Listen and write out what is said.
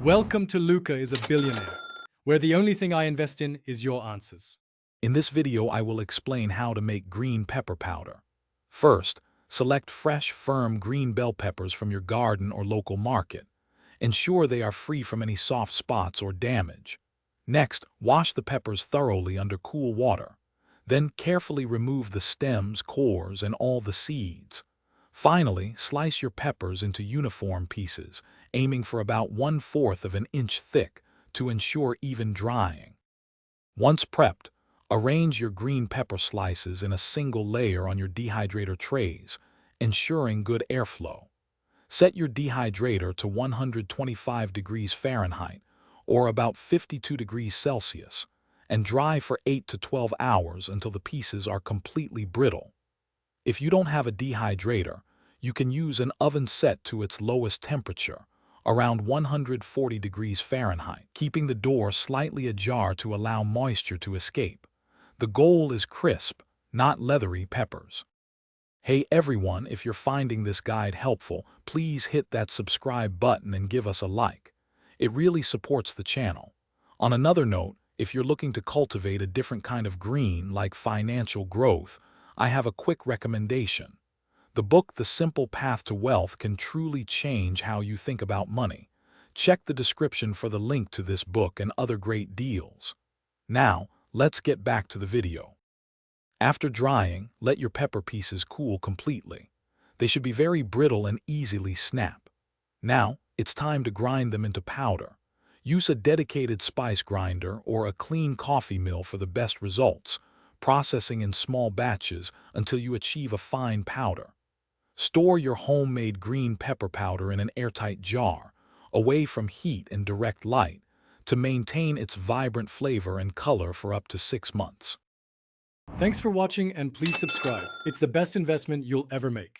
Welcome to Luca is a Billionaire, where the only thing I invest in is your answers. In this video, I will explain how to make green pepper powder. First, select fresh, firm green bell peppers from your garden or local market. Ensure they are free from any soft spots or damage. Next, wash the peppers thoroughly under cool water. Then carefully remove the stems, cores, and all the seeds. Finally, slice your peppers into uniform pieces, aiming for about 1/4 of an inch thick to ensure even drying. Once prepped, arrange your green pepper slices in a single layer on your dehydrator trays, ensuring good airflow. Set your dehydrator to 125 degrees Fahrenheit, or about 52 degrees Celsius, and dry for 8 to 12 hours until the pieces are completely brittle. If you don't have a dehydrator, you can use an oven set to its lowest temperature, around 140 degrees Fahrenheit, keeping the door slightly ajar to allow moisture to escape. The goal is crisp, not leathery peppers. Hey everyone, if you're finding this guide helpful, please hit that subscribe button and give us a like. It really supports the channel. On another note, if you're looking to cultivate a different kind of green like financial growth, I have a quick recommendation. The book The Simple Path to Wealth can truly change how you think about money. Check the description for the link to this book and other great deals. Now, let's get back to the video. After drying, let your pepper pieces cool completely. They should be very brittle and easily snap. Now, it's time to grind them into powder. Use a dedicated spice grinder or a clean coffee mill for the best results, processing in small batches until you achieve a fine powder. Store your homemade green pepper powder in an airtight jar, away from heat and direct light, to maintain its vibrant flavor and color for up to 6 months. Thanks for watching and please subscribe. It's the best investment you'll ever make.